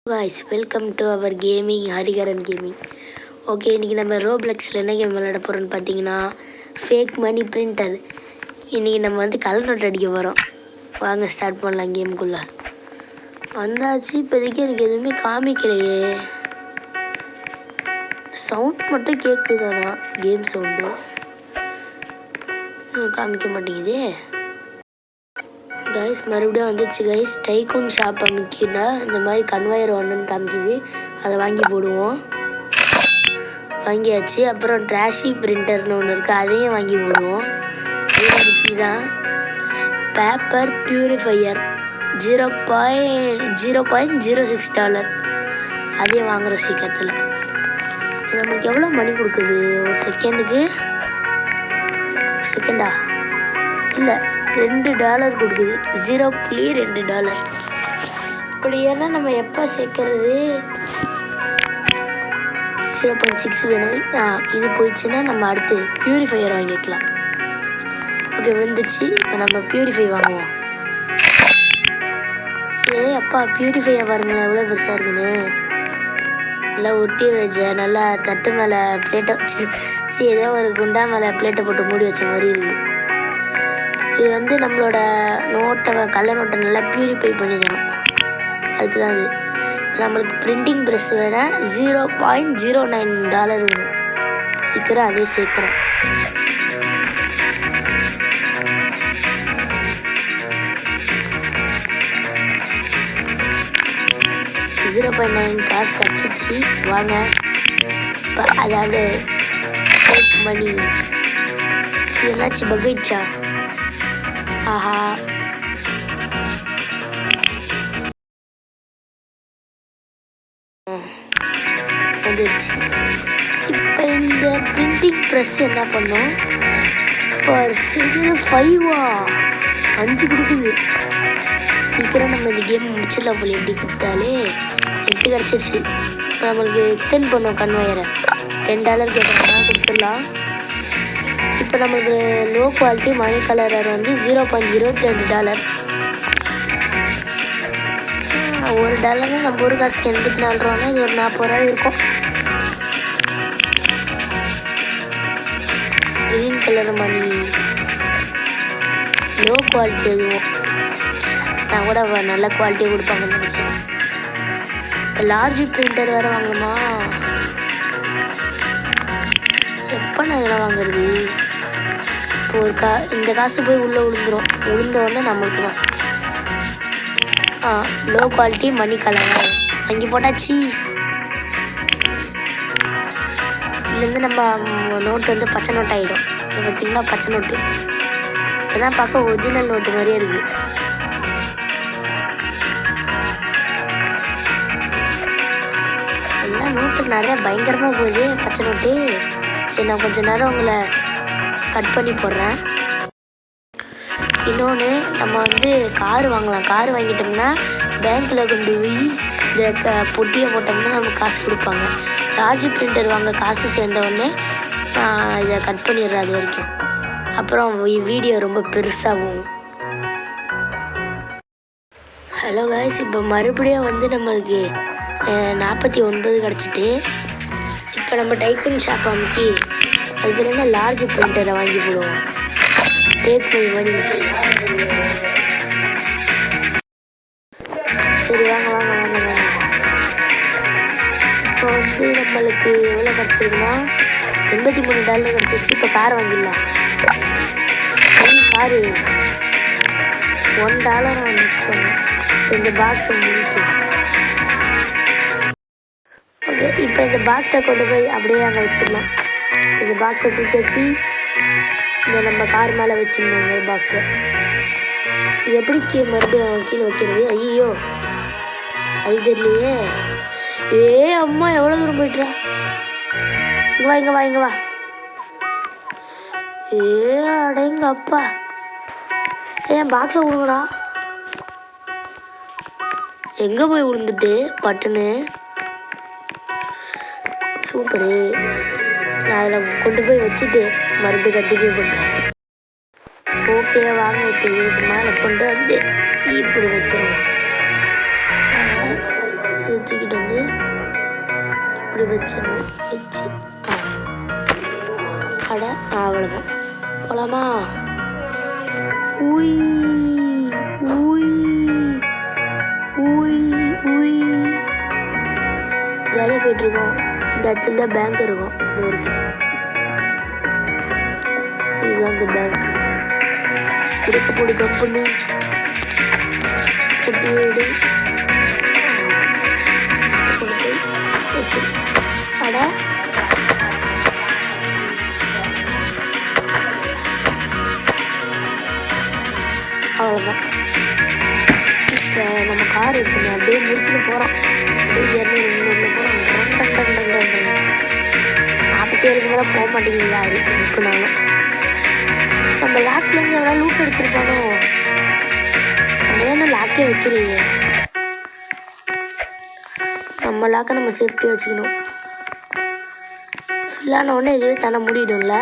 guys, welcome to our gaming Hariharan gaming. Okay, இன்றைக்கி நம்ம ரோப்ளெக்ஸில் என்ன கேம் விளையாட போகிறோன்னு பார்த்தீங்கன்னா ஃபேக் மணி பிரிண்டர். இன்றைக்கி நம்ம வந்து கலர் நோட் அடிக்க போகிறோம். வாங்க ஸ்டார்ட் பண்ணலாம். கேமுக்குள்ளே வந்தாச்சு. இப்போதைக்கு எனக்கு எதுவுமே காமிக்கலையே, சவுண்ட் மட்டும் கேட்குதானா? கேம் சவுண்டு காமிக்க மாட்டேங்குதே கைஸ். மறுபடியும் வந்துச்சு கைஸ். டைகூன் ஷாப் அமைக்கினா இந்த மாதிரி கன்வயர் ஒன்றுன்னு காமிக்குது, அதை வாங்கி போடுவோம். வாங்கியாச்சு. அப்புறம் ட்ராஷி பிரிண்டர்னு ஒன்று இருக்குது, அதையும் வாங்கி போடுவோம். தான் பேப்பர் பியூரிஃபையர் $0.06, அதையும் வாங்குகிற சீக்கிரத்தில். இது நம்மளுக்கு எவ்வளோ மணி கொடுக்குது ஒரு செகண்டுக்கு? செகண்டா இல்லை, $2 கொடுக்குது. $0.2. இப்படி ஏன்னா நம்ம எப்போ சேர்க்கறது? 0.6 வேணும். இது போயிடுச்சுன்னா நம்ம அடுத்து பியூரிஃபையர் வாங்கிக்கலாம். ஓகே, விழுந்துச்சு. இப்போ நம்ம பியூரிஃபை வாங்குவோம். அப்பா பியூரிஃபையர் பாருங்களேன் எவ்வளோ பெருசாக இருக்குன்னு. நல்லா ஒட்டி வச்ச, நல்லா தட்டு மேலே பிளேட்டை வச்சு, ஏதோ ஒரு குண்டா மேலே பிளேட்டை போட்டு மூடி வச்ச மாதிரி இருக்குது. இது வந்து நம்மளோட நோட்டை, கள்ள நோட்டை நல்லா பியூரிஃபை பண்ணி தரும். அதுக்கு தான் இது. நம்மளுக்கு பிரிண்டிங் ப்ரெஸ் வேணால் $0.09 வேணும். சீக்கிரம் அதே சேர்க்குறோம். $0.9 காசு கிடச்சிச்சு. வாங்க, அதாவது மணி என்னாச்சு? பகிச்சா? ஆஹா, வந்துடுச்சு. இப்போ இந்த பிரிண்டிங் ப்ரெஸ் என்ன பண்ணோம்? பர் செகண்ட் 5 கொடுக்குது. சீக்கிரம் நம்ம இந்த கேம் முடிச்சிடலாம் போல. எப்படி கொடுத்தாலே 8 கிடச்சிருச்சு. நம்மளுக்கு எக்ஸ்டெண்ட் பண்ணோம் கன்வயரை. $10 கேட்குறோம்னா கொடுத்துடலாம். இப்போ நம்மளுக்கு லோ குவாலிட்டி மணி கலரர் வந்து $0.22. $1 நம்ம ஒரு காசுக்கு 84 ரூபானா இது ஒரு 40 ரூபா இருக்கும். கிரீன் கலர் மணி லோ குவாலிட்டி. எதுவும் நான் கூட நல்ல குவாலிட்டியாக கொடுப்பாங்கன்னு நினச்சேன். இப்போ லார்ஜ் பிரிண்டர் வேறு வாங்கணுமா? எப்போ நான் இதெல்லாம் வாங்குறது? இப்போ ஒரு இந்த காசு போய் உள்ளே விழுந்தோடனே நம்மளுக்கு தான் லோ குவாலிட்டி மணி கலர் வாங்கி போட்டாச்சு. இதுலேருந்து நம்ம நோட்டு வந்து பச்சை நோட்டு ஆகிடும். இது பார்த்திங்கன்னா பச்சை நோட்டு. இதெல்லாம் பார்க்க ஒரிஜினல் நோட்டு மாதிரியே இருக்குது. எல்லாம் நோட்டு நிறையா பயங்கரமாக போகுது பச்சை நோட்டு. சரி, நான் கொஞ்சம் நேரம் உங்களை கட் பண்ணி போடுறேன். இன்னொன்று, நம்ம வந்து கார் வாங்கலாம். கார் வாங்கிட்டோம்னா பேங்க்கில் கொண்டு போய் இந்த பொட்டியை போட்டோம்னா நமக்கு காசு கொடுப்பாங்க. லார்ஜ் பிரிண்டர் வாங்க காசு சேர்ந்தவுடனே நான் இதை கட் பண்ணிடுறேன். அது வரைக்கும் அப்புறம் வீடியோ ரொம்ப பெருசாகும். ஹலோ காய்ஸ், இப்போ மறுபடியும் வந்து நம்மளுக்கு 49 கிடச்சிட்டு. இப்போ நம்ம டைகூன் ஷாப் அமைக்கி அதுக்கு என்ன லார்ஜ் பிரிண்டரை வாங்கி போடுவோம். Take money. சரி, வாங்க வாங்க வாங்க வாங்க. இப்போ வந்து நம்மளுக்கு எவ்வளோ கிடச்சிருக்குன்னா $83 கிடச்சிருச்சு. இப்போ காரை வாங்கிடலாம். காரு $1 வந்துச்சு. இந்த பாக்ஸை முடிட்டு ஓகே. இப்போ இந்த பாக்ஸை கொண்டு போய் அப்படியே அங்கே வச்சிடலாம். இந்த பாக்ஸை தூக்கி வச்சு இந்த நம்ம கார் மேலே வச்சுருந்தோம். இந்த பாக்ஸை இது எப்படி மறுபடியும் கீழே வைக்கிறது? ஐயோ, அது தெரியலையே. அம்மா எவ்வளோ தூரம் போயிட்டுறா? இங்கே வா, இங்கே வா, இங்கே வா. அடைங்க அப்பா, ஏன் பாக்ஸை விடுங்கடா. எங்கே போய் விழுந்துட்டு பட்டுன்னு? சூப்பரு. நான் அதில் கொண்டு போய் வச்சுட்டு மறுபடியும் கண்டினியூ பண்ணுறேன். ஓகே வாங்க. இப்போ இதுக்கு மேலே கொண்டு வந்து இப்படி வச்சிருவோம். தூக்கிட்டு வந்து இப்படி வச்சிடணும். வச்சு அவ்வளோதான். போலாமா? ஊய் ஊய் ஊய் ஊய் ஜாலியாக போயிட்டுருக்கோம். இந்த இடத்துல தான் பேங்க் இருக்கும். இது வரைக்கும் இதுதான் இந்த பேங்க். சிறக்க போட்டு ஜம்ப் பண்ணி எடு வச்சு அவ்வளோதான். இப்போ நம்ம கார் இருக்குங்க அப்படியே முடிச்சுட்டு போகிறோம். அப்படியே 200 போகிறோம். 47 மேலே போக மாட்டேங்குது யாரு இருக்குனாலும். நம்ம லாக்லேருந்து எவ்வளோ லூட் அடிச்சிருப்பானோ. நம்ம ஏன்னா லாக்கே வைக்கலையே. நம்ம லாக்கை நம்ம சேஃப்டியாக வச்சுக்கணும். ஃபில்லான உடனே இதுவே தானே மூடிடும்ல.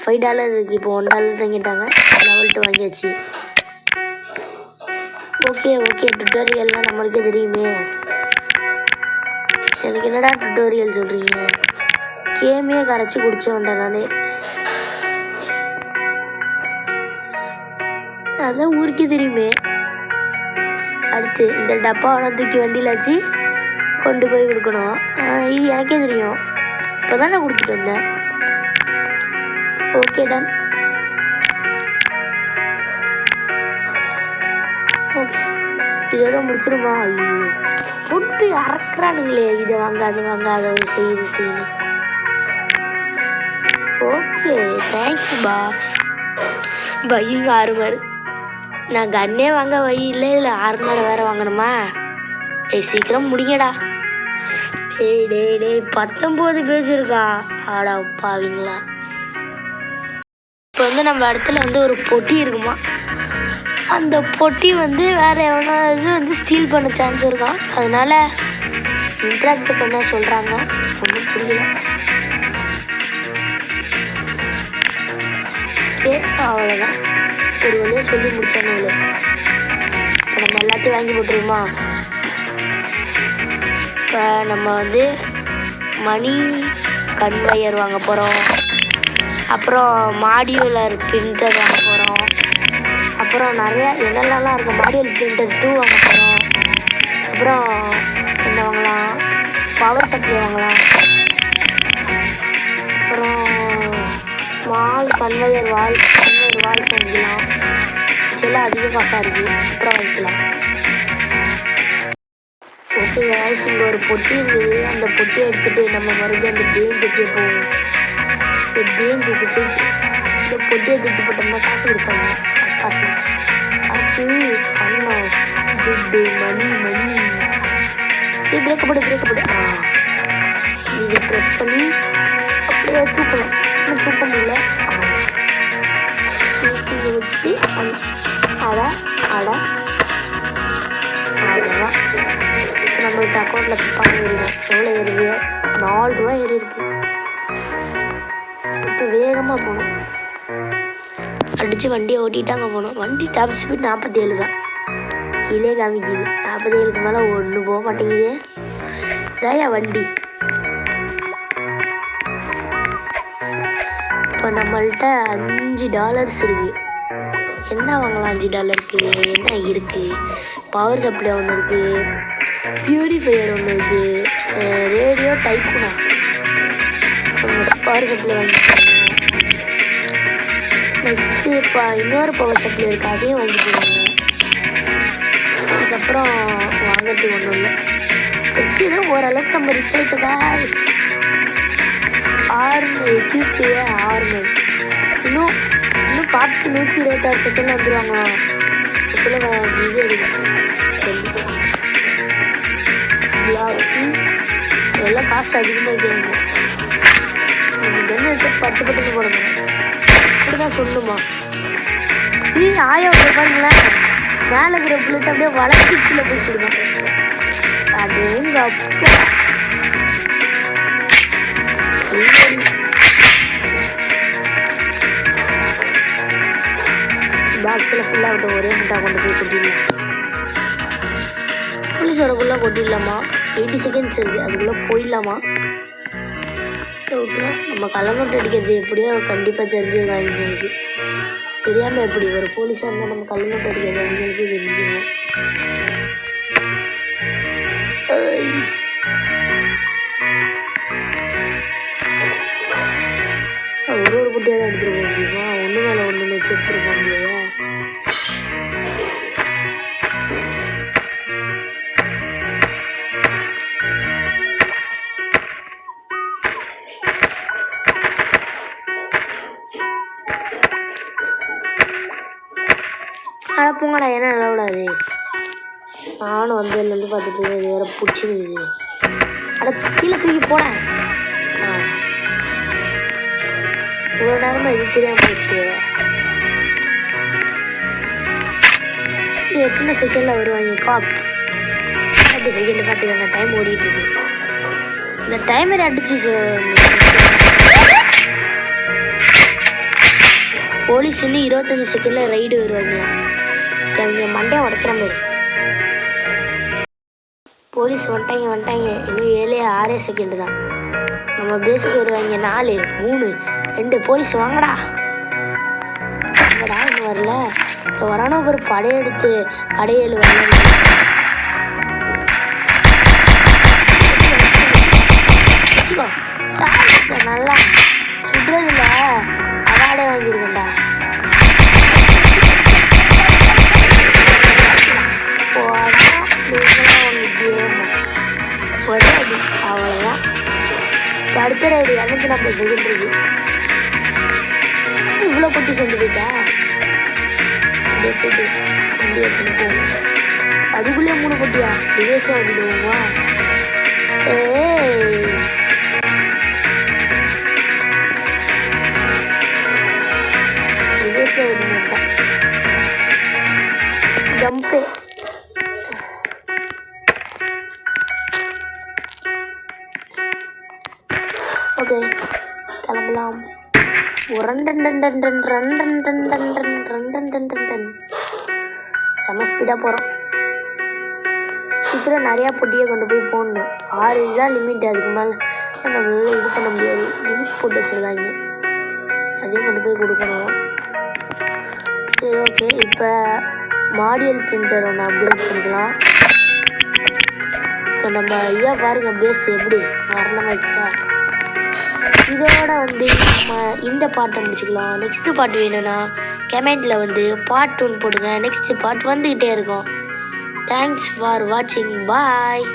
$5 இருக்குது. இப்போ $1 தங்கிட்டாங்க. லெவல் 2 வாங்கியாச்சு. ஓகே டுட்டோரியல்லாம் நம்மளுக்கே தெரியுமே. எனக்கு என்னடா டுட்டோரியல் சொல்கிறீங்க? கேமையே கரைச்சி குடிச்ச வந்தேன் நானே. அதான் ஊருக்கே தெரியுமே. அடுத்து இந்த டப்பாவை தூக்கி வண்டியில் வச்சு கொண்டு போய் கொடுக்கணும். இது எனக்கே தெரியும். இப்போ தான் நான் கொடுத்துட்டு வந்தேன். Okay done. ஓகே இதோட முடிச்சிருமா? ஐயோ போட்டு அறக்குறானுங்களே. இதை வாங்க அதை வாங்க அதை செய்யணும். ஓகே தேங்க்ஸ் இங்கே 6 நான் கன்னே வாங்க வழி இல்லை. இதில் 6 வேறு வாங்கணுமா? சீக்கிரம் முடிங்கடா. டேய் 19 பேஜ் இருக்கா? ஆடா பாவீங்களா. இப்போ நம்ம இடத்துல ஒரு பொட்டி இருக்குமா. அந்த பொட்டி வேறு எவனாவது ஸ்டீல் பண்ண சான்ஸ் இருக்கான். அதனால இன்ட்ராக்ட் பண்ண சொல்கிறாங்க. ஒன்றும் புரியல. ஓகே அவ்வளோதான். ஒரு வழியாக சொல்லி முடிச்சானு. இப்போ நம்ம எல்லாத்தையும் வாங்கி போட்டுருமா. இப்போ நம்ம மணி கன்வயர் வாங்க போகிறோம். அப்புறம் மாடியுலர் பிரிண்டர் வாங்க போகிறோம். அப்புறம் நிறையா என்னென்னலாம் இருக்கும். மாடியுலர் பிரிண்டர் 2 வாங்க போகிறோம். அப்புறம் என்ன வாங்கலாம்? பவர் சப்ளை வாங்கலாம். அப்புறம் ஸ்மால் கன்வயர் வால்ஸ் வாங்கிக்கலாம். இதெல்லாம் அதிக காசாக இருக்குது. அப்புறம் வாங்கிக்கலாம். ஓகே வாய்ஸ் இங்கே ஒரு பொட்டி இருந்தது. அந்த பொட்டியை எடுத்துகிட்டு நம்ம மறுபடியும் அந்த பேங்குக்கே போவோம். இந்த பேங்குக்கு போயிட்டு இந்த பொட்டியை தூக்கி போட்டோம்னா காசு கொடுப்பாங்க. காசு பணம் துட்டு மணி பிரேக்கப்படு. இதை ப்ரெஸ் பண்ணி அப்படியே தூக்கலாம். இன்னும் தூக்க முடியல. இதை வச்சுட்டு அவ்வளோதான். நம்மளுக்கு அக்கௌண்ட்டில் பணம் ஏறிடும். எவ்வளோ ஏறுது? $4 ஏறி இருக்கு. இப்போ வேகமாக போகணும். அடித்து வண்டியை ஓட்டிகிட்டு அங்கே போகணும். வண்டி டாப் ஸ்பீட் 47 தான். கீழே காமிக்குது. 47க்கு மேலே ஒன்று போக மாட்டேங்குது. இதாயா வண்டி. இப்போ நம்மள்கிட்ட $5 இருக்குது. என்ன வாங்கலாம்? $5க்கு என்ன இருக்குது? பவர் சப்ளை ஒன்று இருக்குது. பியூரிஃபையர் ஒன்று இருக்குது. ரேடியோ டைப்புனா பவர் சப்ளை வாங்கிக்கோங்க. நெக்ஸ்ட்டு இப்போ இன்னொரு பவர் சப்ளை இருக்குது. அதையும் வாங்கிக்கோங்க. அதுக்கப்புறம் வாங்கிறதுக்கு ஒன்றும் இல்லை. ஏதோ ஓரளவுக்கு நம்ம ரிச் ஆகிட்டதா. 6 இன்னும் காப்ஸ் 126 செகண்ட் வந்துடுவாங்க. இதுக்குள்ள இது எடுக்கும். எல்லாம் காசு அதிகமாக வைக்கிறாங்க. எடுத்து 10 போடணும். அப்படிதான் சொல்லணுமா? ஆயா பாருங்களேன். மேலே இருக்கிற பிள்ளைட்டு அப்படியே வளர்ச்சி கீழே போய் சொல்லுவாங்க. அது எங்க அப்பா பாக்ஸில் ஃபுல்லாக விட்டு ஒரே முட்டா கொண்டு போய் கொட்டிடலாம். போலீஸ் வரக்குள்ளே கொட்டிடலாமா? 80 செகண்ட்ஸ் இருக்குது, அதுக்குள்ளே போயிடலாமா? டவுட்னா நம்ம கள்ளநோட்டு அடிக்கிறது எப்படியோ கண்டிப்பாக தெரிஞ்சிருவாங்க அவங்களுக்கு. தெரியாமல் எப்படி ஒரு போலீஸாக இருந்தால் நம்ம கள்ளநோட்டு அடிக்கிறது அவங்களுக்கு தெரிஞ்சிடும். ஒரு குட்டியாக தான் எடுத்துகிட்டு போக முடியுமா? ஒன்று மேலே ஒன்று வச்சு எடுத்துகிட்டு போக முடியாது. அட போங்கடா, என்ன நிலவிடாது. நானும் வந்ததுலேருந்து பார்த்துட்டு இது வேறு பிடிச்சிருக்குது. அட கீழே தூக்கி போனேன். இவ்வளோ நேரமாக இது தெரியாமல் போச்சு. எத்தனை செகண்டில் வருவாங்க காப்ஸ்? 30 செகண்ட் பார்த்துக்கோங்க, டைம் ஓடிட்டு இருக்கு. இந்த டைமரை அடிச்சு போலீஸ் இன்னும் 25 செகண்டில் ரைடு வருவாங்க. அவங்க மண்டையை உடைக்கிற மாதிரி. போலீஸ் வந்துட்டாங்க. இன்னும் 7-6 செகண்டு தான். நம்ம பேஸுக்கு வருவாங்க. 4 3 2 போலீஸ் வாங்கடா. இன்னும் வரல. இப்போ வரானோ ஒரு படையெடுத்து கடையேழு வரல. வச்சுக்கோ, நல்லா சுடுறதுல அவார்டே வாங்கியிருக்கேன்டா. அவ்வளோதான். அடுத்த ரைடு 240 செகண்ட் இருக்கு. இவ்வளோ குட்டி செஞ்சு போயிட்டா. வண்டி எடுத்துன்னு போகும். அதுக்குள்ளேயே 3 குட்டியா? ரிவேஸில் வந்துடுவோமா? ரிவேஸில் வந்து மாட்டேன். ஜம்பு ஓகே, கிளம்பலாம். செம ஸ்பீடாக போகிறோம். சீக்கிரம் நிறையா பொட்டியை கொண்டு போய் போடணும். 6 இதுதான் லிமிட். அதுக்கு மேலே நம்மளால இது பண்ண முடியாது. லிமிட் போட்டு வச்சுருக்காங்க, அதையும் கொண்டு போய் கொடுக்கணும். சரி ஓகே, இப்போ மாடியல் பிரிண்டர் ஒன்று அப்கிரேட் பண்ணிக்கலாம். இப்போ நம்ம இதாக பாருங்கள், பேஸ் எப்படி மரணமாச்சா. இதோட வந்து நம்ம இந்த பாட்டை முடிச்சுக்கலாம். நெக்ஸ்ட்டு பாட்டு வேணும்னா கமெண்டில் வந்து பார்ட் 1 போடுங்க. நெக்ஸ்ட்டு பார்ட் வந்துக்கிட்டே இருக்கும். தேங்க்ஸ் ஃபார் வாட்சிங். பாய்.